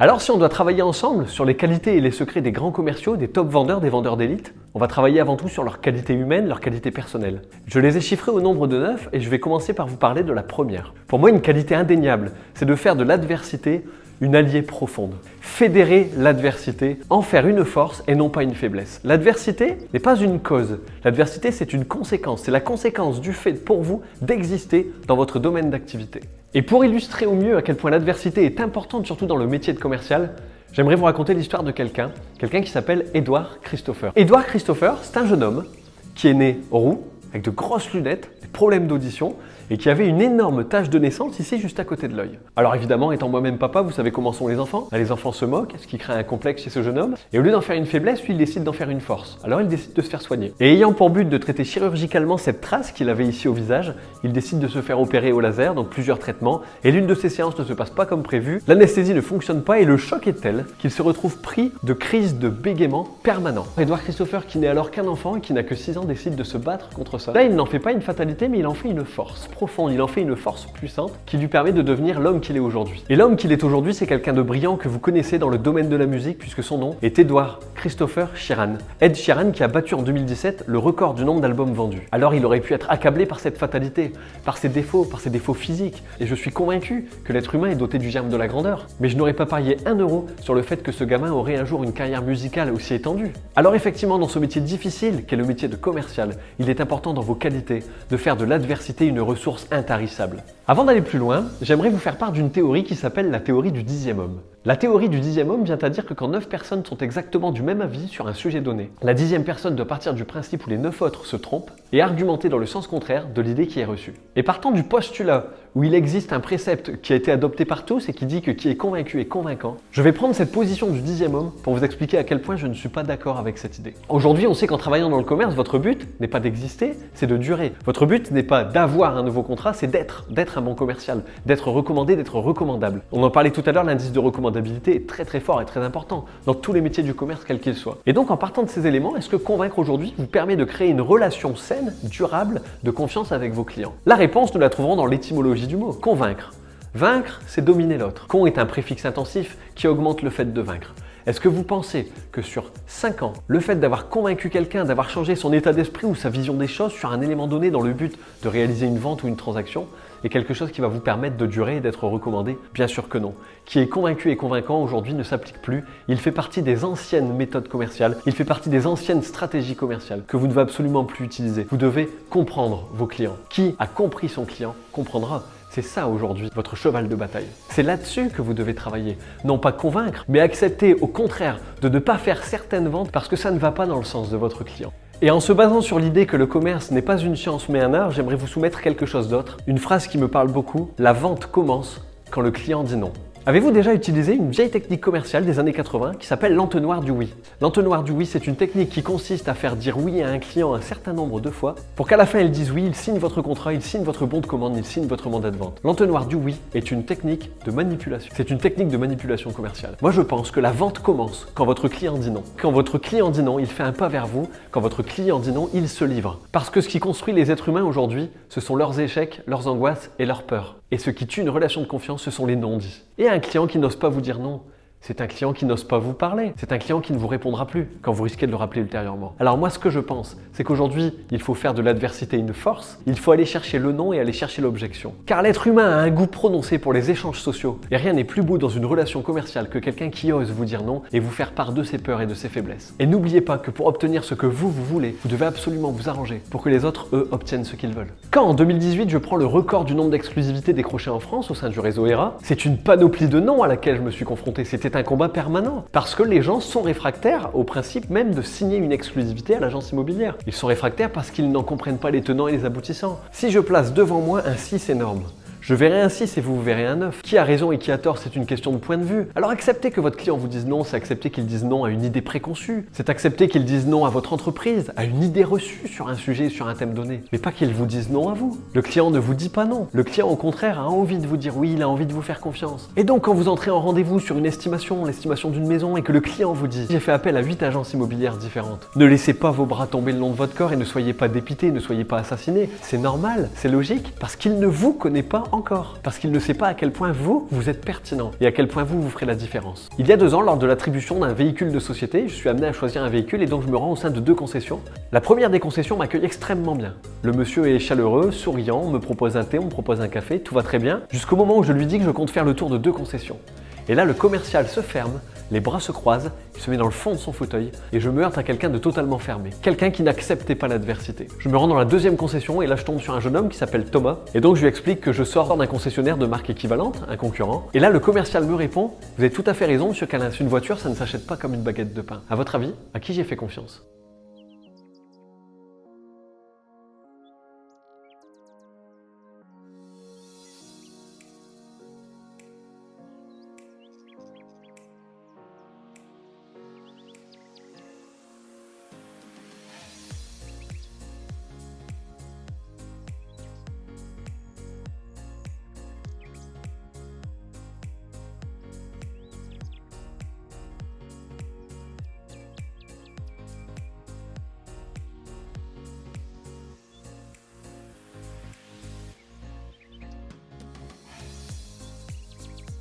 Alors si on doit travailler ensemble sur les qualités et les secrets des grands commerciaux, des top vendeurs, des vendeurs d'élite, on va travailler avant tout sur leurs qualités humaines, leurs qualités personnelles. Je les ai chiffrées au nombre de 9 et je vais commencer par vous parler de la première. Pour moi, une qualité indéniable, c'est de faire de l'adversité une alliée profonde. Fédérer l'adversité, en faire une force et non pas une faiblesse. L'adversité n'est pas une cause. L'adversité, c'est une conséquence. C'est la conséquence du fait pour vous d'exister dans votre domaine d'activité. Et pour illustrer au mieux à quel point l'adversité est importante, surtout dans le métier de commercial, j'aimerais vous raconter l'histoire de quelqu'un qui s'appelle Edward Christopher. Edward Christopher, c'est un jeune homme qui est né roux, avec de grosses lunettes, des problèmes d'audition, et qui avait une énorme tache de naissance ici juste à côté de l'œil. Alors évidemment, étant moi-même papa, vous savez comment sont les enfants. Là, les enfants se moquent, ce qui crée un complexe chez ce jeune homme. Et au lieu d'en faire une faiblesse, lui, il décide d'en faire une force. Alors il décide de se faire soigner. Et ayant pour but de traiter chirurgicalement cette trace qu'il avait ici au visage, il décide de se faire opérer au laser, donc plusieurs traitements. Et l'une de ces séances ne se passe pas comme prévu. L'anesthésie ne fonctionne pas et le choc est tel qu'il se retrouve pris de crises de bégaiement permanent. Edward Christopher, qui n'est alors qu'un enfant et qui n'a que 6 ans, décide de se battre contre ça. Là, il n'en fait pas une fatalité, mais il en fait une force profonde, il en fait une force puissante qui lui permet de devenir l'homme qu'il est aujourd'hui. Et l'homme qu'il est aujourd'hui, c'est quelqu'un de brillant que vous connaissez dans le domaine de la musique puisque son nom est Edward Christopher Sheeran. Ed Sheeran qui a battu en 2017 le record du nombre d'albums vendus. Alors il aurait pu être accablé par cette fatalité, par ses défauts physiques. Et je suis convaincu que l'être humain est doté du germe de la grandeur. Mais je n'aurais pas parié 1 euro sur le fait que ce gamin aurait un jour une carrière musicale aussi étendue. Alors effectivement, dans ce métier difficile qu'est le métier de commercial, il est important dans vos qualités de faire de l'adversité une ressource intarissable. Avant d'aller plus loin, j'aimerais vous faire part d'une théorie qui s'appelle la théorie du 10e homme. La théorie du 10e homme vient à dire que quand 9 personnes sont exactement du même avis sur un sujet donné, la 10e personne doit partir du principe où les 9 autres se trompent et argumenter dans le sens contraire de l'idée qui est reçue. Et partant du postulat où il existe un précepte qui a été adopté par tous et qui dit que qui est convaincu est convaincant, je vais prendre cette position du 10e homme pour vous expliquer à quel point je ne suis pas d'accord avec cette idée. Aujourd'hui, on sait qu'en travaillant dans le commerce, votre but n'est pas d'exister, c'est de durer. Votre but n'est pas d'avoir un nouveau contrat, c'est d'être un bon commercial, d'être recommandé, d'être recommandable. On en parlait tout à l'heure, l'indice de recommandabilité est très fort et très important dans tous les métiers du commerce, quels qu'ils soient. Et donc en partant de ces éléments, est-ce que convaincre aujourd'hui vous permet de créer une relation saine, durable, de confiance avec vos clients? La réponse, nous la trouverons dans l'étymologie du mot. Convaincre. Vaincre, c'est dominer l'autre. Con est un préfixe intensif qui augmente le fait de vaincre. Est-ce que vous pensez que sur 5 ans, le fait d'avoir convaincu quelqu'un, d'avoir changé son état d'esprit ou sa vision des choses sur un élément donné dans le but de réaliser une vente ou une transaction est quelque chose qui va vous permettre de durer et d'être recommandé? Bien sûr que non. Qui est convaincu et convaincant aujourd'hui ne s'applique plus. Il fait partie des anciennes méthodes commerciales, il fait partie des anciennes stratégies commerciales que vous ne devez absolument plus utiliser. Vous devez comprendre vos clients. Qui a compris son client comprendra. C'est ça aujourd'hui, votre cheval de bataille. C'est là-dessus que vous devez travailler. Non pas convaincre, mais accepter au contraire de ne pas faire certaines ventes parce que ça ne va pas dans le sens de votre client. Et en se basant sur l'idée que le commerce n'est pas une science mais un art, j'aimerais vous soumettre quelque chose d'autre. Une phrase qui me parle beaucoup, la vente commence quand le client dit non. Avez-vous déjà utilisé une vieille technique commerciale des années 80 qui s'appelle l'entonnoir du oui? L'entonnoir du oui, c'est une technique qui consiste à faire dire oui à un client un certain nombre de fois pour qu'à la fin il dise oui, il signe votre contrat, il signe votre bon de commande, il signe votre mandat de vente. L'entonnoir du oui est une technique de manipulation. C'est une technique de manipulation commerciale. Moi je pense que la vente commence quand votre client dit non. Quand votre client dit non, il fait un pas vers vous. Quand votre client dit non, il se livre. Parce que ce qui construit les êtres humains aujourd'hui, ce sont leurs échecs, leurs angoisses et leurs peurs. Et ce qui tue une relation de confiance, ce sont les non-dits. Et un client qui n'ose pas vous dire non, c'est un client qui n'ose pas vous parler. C'est un client qui ne vous répondra plus quand vous risquez de le rappeler ultérieurement. Alors moi, ce que je pense, c'est qu'aujourd'hui, il faut faire de l'adversité une force. Il faut aller chercher le non et aller chercher l'objection. Car l'être humain a un goût prononcé pour les échanges sociaux. Et rien n'est plus beau dans une relation commerciale que quelqu'un qui ose vous dire non et vous faire part de ses peurs et de ses faiblesses. Et n'oubliez pas que pour obtenir ce que vous voulez, vous devez absolument vous arranger pour que les autres, eux, obtiennent ce qu'ils veulent. Quand en 2018, je prends le record du nombre d'exclusivités décrochées en France au sein du réseau ERA, c'est une panoplie de noms à laquelle je me suis confronté. C'était un combat permanent parce que les gens sont réfractaires au principe même de signer une exclusivité à l'agence immobilière. Ils sont réfractaires parce qu'ils n'en comprennent pas les tenants et les aboutissants. Si je place devant moi un 6 énorme, je verrai un 6 et vous verrez un 9. Qui a raison et qui a tort, c'est une question de point de vue. Alors accepter que votre client vous dise non, c'est accepter qu'il dise non à une idée préconçue. C'est accepter qu'il dise non à votre entreprise, à une idée reçue sur un sujet, sur un thème donné. Mais pas qu'il vous dise non à vous. Le client ne vous dit pas non. Le client au contraire a envie de vous dire oui, il a envie de vous faire confiance. Et donc quand vous entrez en rendez-vous sur une estimation, l'estimation d'une maison et que le client vous dit « J'ai fait appel à 8 agences immobilières différentes », ne laissez pas vos bras tomber le long de votre corps et ne soyez pas dépité, ne soyez pas assassiné. C'est normal, c'est logique, parce qu'il ne vous connaît pas encore, parce qu'il ne sait pas à quel point vous êtes pertinent et à quel point vous ferez la différence. Il y a 2 ans, lors de l'attribution d'un véhicule de société, je suis amené à choisir un véhicule et donc je me rends au sein de 2 concessions. La première des concessions m'accueille extrêmement bien. Le monsieur est chaleureux, souriant, on me propose un thé, on me propose un café, tout va très bien, jusqu'au moment où je lui dis que je compte faire le tour de 2 concessions. Et là, le commercial se ferme, les bras se croisent, il se met dans le fond de son fauteuil et je me heurte à quelqu'un de totalement fermé. Quelqu'un qui n'acceptait pas l'adversité. Je me rends dans la 2e concession et là je tombe sur un jeune homme qui s'appelle Thomas. Et donc je lui explique que je sors d'un concessionnaire de marque équivalente, un concurrent. Et là le commercial me répond: vous avez tout à fait raison, monsieur Calins, une voiture ça ne s'achète pas comme une baguette de pain. À votre avis, à qui j'ai fait confiance?